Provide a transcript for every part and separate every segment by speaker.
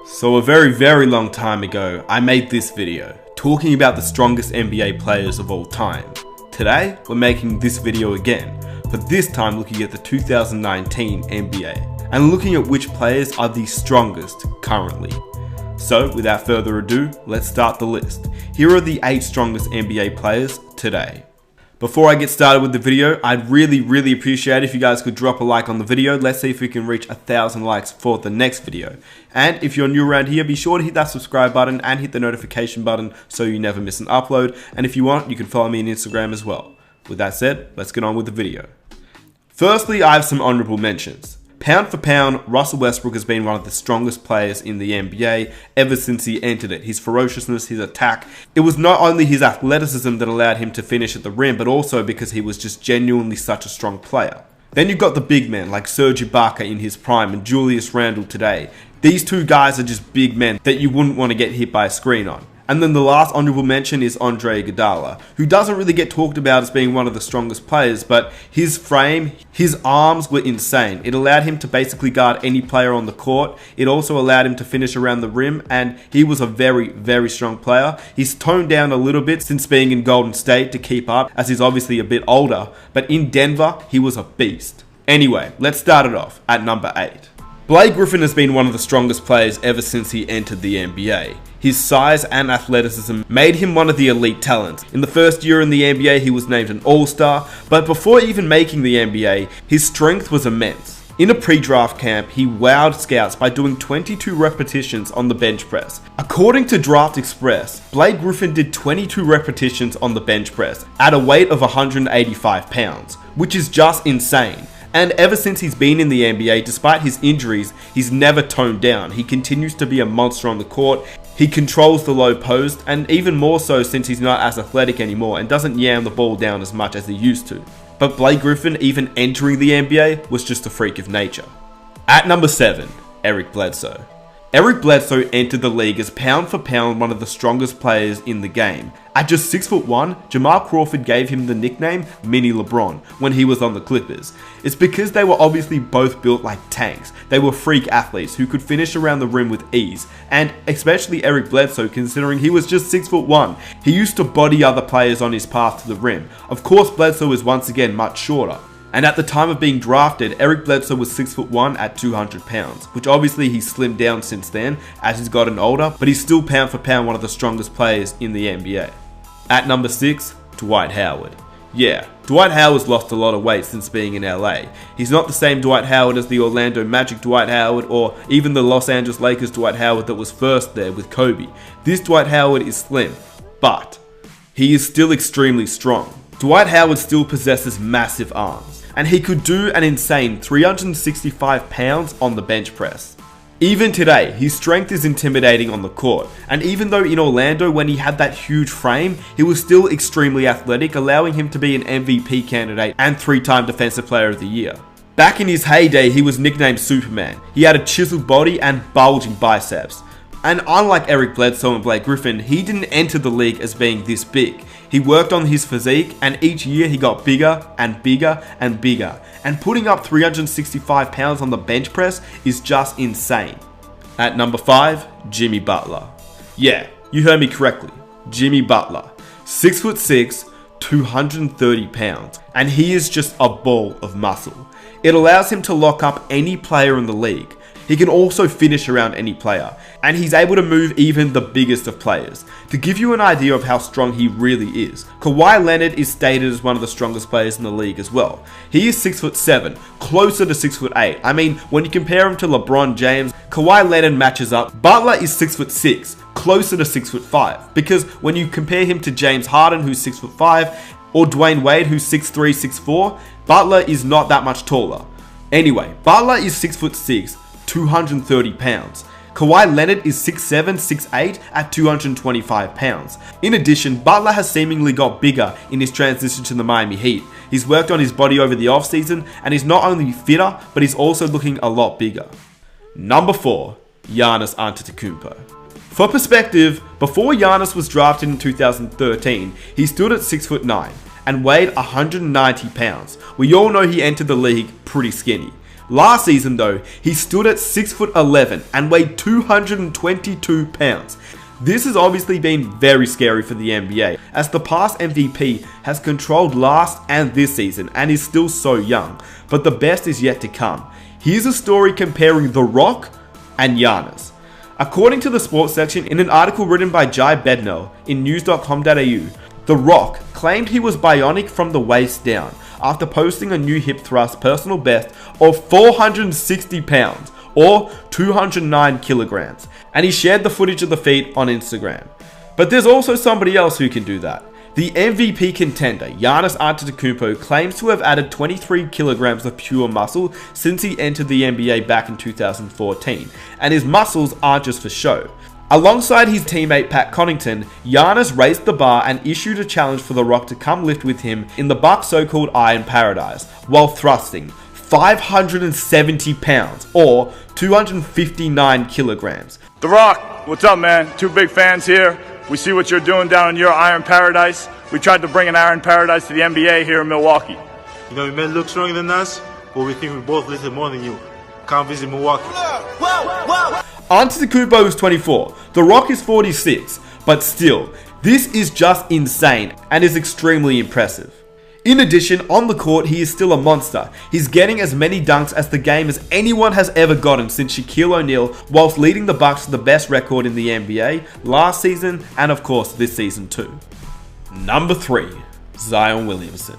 Speaker 1: So a very long time ago, I made this video talking about the strongest NBA players of all time. Today, we're making this video again, but this time looking at the 2019 NBA and looking at which players are the strongest currently. So without further ado, let's start the list. Here are the 8 strongest NBA players today. Before I get started with the video, I'd really appreciate if you guys could drop a like on the video. Let's see if we can reach 1,000 likes for the next video. And if you're new around here, be sure to hit that subscribe button and hit the notification button so you never miss an upload. And if you want, you can follow me on Instagram as well. With that said, let's get on with the video. Firstly, I have some honorable mentions. Pound for pound, Russell Westbrook has been one of the strongest players in the NBA ever since he entered it. His ferociousness, his attack. It was not only his athleticism that allowed him to finish at the rim, but also because he was just genuinely such a strong player. Then you've got the big men like Serge Ibaka in his prime and Julius Randle today. These two guys are just big men that you wouldn't want to get hit by a screen on. And then the last honorable mention is Andre Iguodala, who doesn't really get talked about as being one of the strongest players, but his frame, his arms were insane. It allowed him to basically guard any player on the court. It also allowed him to finish around the rim, and he was a very strong player. He's toned down a little bit since being in Golden State to keep up, as he's obviously a bit older, but in Denver, he was a beast. Anyway, let's start it off at number 8. Blake Griffin has been one of the strongest players ever since he entered the NBA. His size and athleticism made him one of the elite talents. In the first year in the NBA, he was named an All-Star, but before even making the NBA, his strength was immense. In a pre-draft camp, he wowed scouts by doing 22 repetitions on the bench press. According to Draft Express, Blake Griffin did 22 repetitions on the bench press at a weight of 185 pounds, which is just insane. And ever since he's been in the NBA, despite his injuries, he's never toned down. He continues to be a monster on the court. He controls the low post, and even more so since he's not as athletic anymore and doesn't yam the ball down as much as he used to. But Blake Griffin, even entering the NBA, was just a freak of nature. At number 7, Eric Bledsoe. Eric Bledsoe entered the league as pound for pound one of the strongest players in the game. At just 6'1", Jamal Crawford gave him the nickname Mini LeBron when he was on the Clippers. It's because they were obviously both built like tanks. They were freak athletes who could finish around the rim with ease, and especially Eric Bledsoe, considering he was just 6'1". He used to body other players on his path to the rim. Of course, Bledsoe is once again much shorter. And at the time of being drafted, Eric Bledsoe was 6'1" at 200 pounds, which obviously he's slimmed down since then as he's gotten older, but he's still pound for pound one of the strongest players in the NBA. At number 6, Dwight Howard. Yeah, Dwight Howard's lost a lot of weight since being in LA. He's not the same Dwight Howard as the Orlando Magic Dwight Howard or even the Los Angeles Lakers Dwight Howard that was first there with Kobe. This Dwight Howard is slim, but he is still extremely strong. Dwight Howard still possesses massive arms, and he could do an insane 365 pounds on the bench press. Even today, his strength is intimidating on the court, and even though in Orlando when he had that huge frame, he was still extremely athletic, allowing him to be an MVP candidate and 3-time Defensive Player of the Year. Back in his heyday, he was nicknamed Superman. He had a chiseled body and bulging biceps. And unlike Eric Bledsoe and Blake Griffin, he didn't enter the league as being this big. He worked on his physique, and each year he got bigger and bigger and bigger. And putting up 365 pounds on the bench press is just insane. At number 5, Jimmy Butler. Yeah, you heard me correctly. Jimmy Butler. 6'6", 230 pounds. And he is just a ball of muscle. It allows him to lock up any player in the league. He can also finish around any player, and he's able to move even the biggest of players. To give you an idea of how strong he really is, Kawhi Leonard is stated as one of the strongest players in the league as well. He is 6'7", closer to 6'8". I mean, when you compare him to LeBron James, Kawhi Leonard matches up. Butler is 6'6", closer to 6'5", because when you compare him to James Harden, who's 6'5", or Dwayne Wade, who's 6'3", 6'4", Butler is not that much taller. Anyway, Butler is 6'6", 230 pounds. Kawhi Leonard is 6'7", 6'8", at 225 pounds. In addition, Butler has seemingly got bigger in his transition to the Miami Heat. He's worked on his body over the offseason, and he's not only fitter, but he's also looking a lot bigger. Number 4, Giannis Antetokounmpo. For perspective, before Giannis was drafted in 2013, he stood at 6'9", and weighed 190 pounds. We all know he entered the league pretty skinny. Last season though, he stood at 6'11" and weighed 222 pounds. This has obviously been very scary for the NBA, as the past MVP has controlled last and this season and is still so young, but the best is yet to come. Here's a story comparing The Rock and Giannis. According to the sports section in an article written by Jai Bednell in news.com.au, The Rock claimed he was bionic from the waist down after posting a new hip thrust personal best of 460 pounds or 209 kilograms, and he shared the footage of the feat on Instagram. But there's also somebody else who can do that. The MVP contender, Giannis Antetokounmpo, claims to have added 23 kilograms of pure muscle since he entered the NBA back in 2014, and his muscles aren't just for show. Alongside his teammate Pat Connaughton, Giannis raised the bar and issued a challenge for The Rock to come lift with him in the Bucks' so-called Iron Paradise, while thrusting 570 pounds or 259 kilograms.
Speaker 2: The Rock, what's up, man? Two big fans here. We see what you're doing down in your Iron Paradise. We tried to bring an Iron Paradise to the NBA here in Milwaukee.
Speaker 3: You know, you may look stronger than us, but we think we both lifted more than you. Come visit Milwaukee.
Speaker 1: Antetokounmpo is 24, The Rock is 46, but still, this is just insane and is extremely impressive. In addition, on the court, he is still a monster. He's getting as many dunks as the game as anyone has ever gotten since Shaquille O'Neal, whilst leading the Bucks to the best record in the NBA last season and of course this season too. Number 3, Zion Williamson.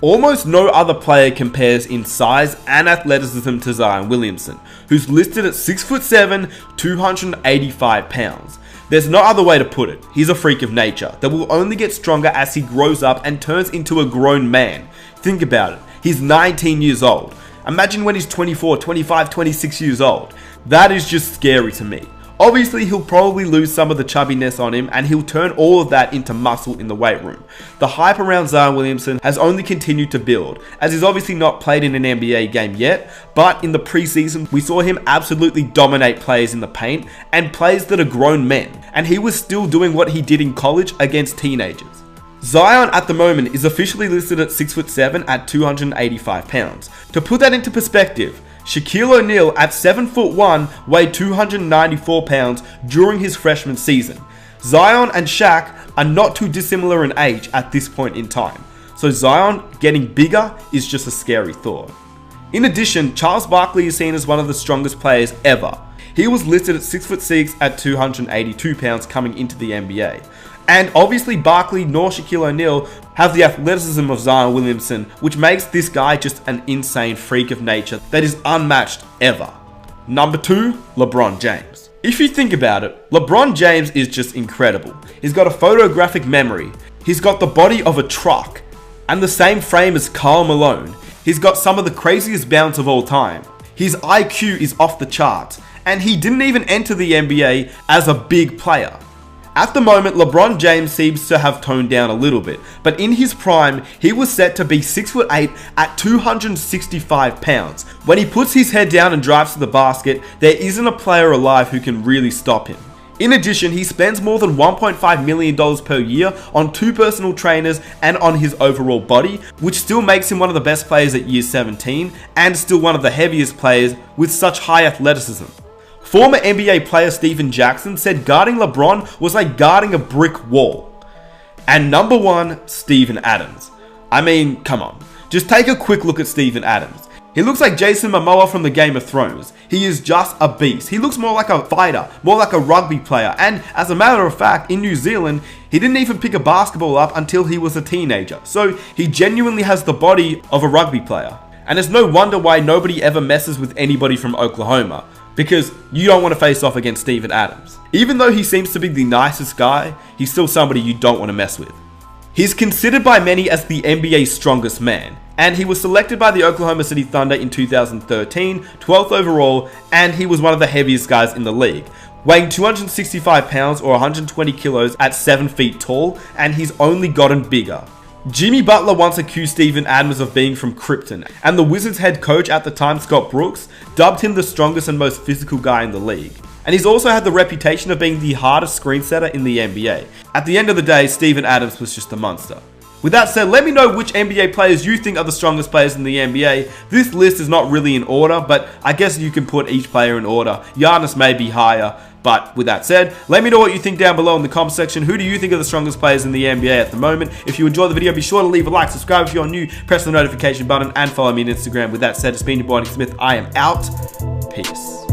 Speaker 1: Almost no other player compares in size and athleticism to Zion Williamson, who's listed at 6'7", 285 pounds. There's no other way to put it. He's a freak of nature that will only get stronger as he grows up and turns into a grown man. Think about it. He's 19 years old. Imagine when he's 24, 25, 26 years old. That is just scary to me. Obviously, he'll probably lose some of the chubbiness on him and he'll turn all of that into muscle in the weight room. The hype around Zion Williamson has only continued to build, as he's obviously not played in an NBA game yet, but in the preseason we saw him absolutely dominate players in the paint and players that are grown men, and he was still doing what he did in college against teenagers. Zion at the moment is officially listed at 6'7" at 285 pounds. To put that into perspective, Shaquille O'Neal at 7'1" weighed 294 pounds during his freshman season. Zion and Shaq are not too dissimilar in age at this point in time, so Zion getting bigger is just a scary thought. In addition, Charles Barkley is seen as one of the strongest players ever. He was listed at 6'6" at 282 pounds coming into the NBA. And obviously Barkley nor Shaquille O'Neal have the athleticism of Zion Williamson, which makes this guy just an insane freak of nature that is unmatched ever. Number 2, LeBron James. If you think about it, LeBron James is just incredible. He's got a photographic memory, he's got the body of a truck, and the same frame as Karl Malone. He's got some of the craziest bounce of all time. His IQ is off the charts, and he didn't even enter the NBA as a big player. At the moment, LeBron James seems to have toned down a little bit, but in his prime, he was set to be 6'8" at 265 pounds. When he puts his head down and drives to the basket, there isn't a player alive who can really stop him. In addition, he spends more than $1.5 million per year on 2 personal trainers and on his overall body, which still makes him one of the best players at year 17 and still one of the heaviest players with such high athleticism. Former NBA player Steven Jackson said guarding LeBron was like guarding a brick wall. And number 1, Steven Adams. I mean, come on. Just take a quick look at Steven Adams. He looks like Jason Momoa from the Game of Thrones. He is just a beast. He looks more like a fighter, more like a rugby player. And as a matter of fact, in New Zealand, he didn't even pick a basketball up until he was a teenager. So he genuinely has the body of a rugby player. And it's no wonder why nobody ever messes with anybody from Oklahoma, because you don't want to face off against Steven Adams. Even though he seems to be the nicest guy, he's still somebody you don't want to mess with. He's considered by many as the NBA's strongest man, and he was selected by the Oklahoma City Thunder in 2013, 12th overall, and he was one of the heaviest guys in the league, weighing 265 pounds or 120 kilos at 7 feet tall, and he's only gotten bigger. Jimmy Butler once accused Steven Adams of being from Krypton, and the Wizards head coach at the time, Scott Brooks, dubbed him the strongest and most physical guy in the league. And he's also had the reputation of being the hardest screen setter in the NBA. At the end of the day, Steven Adams was just a monster. With that said, let me know which NBA players you think are the strongest players in the NBA. This list is not really in order, but I guess you can put each player in order. Giannis may be higher, but with that said, let me know what you think down below in the comment section. Who do you think are the strongest players in the NBA at the moment? If you enjoyed the video, be sure to leave a like, subscribe if you're new, press the notification button, and follow me on Instagram. With that said, it's been your boy Nick Smith. I am out. Peace.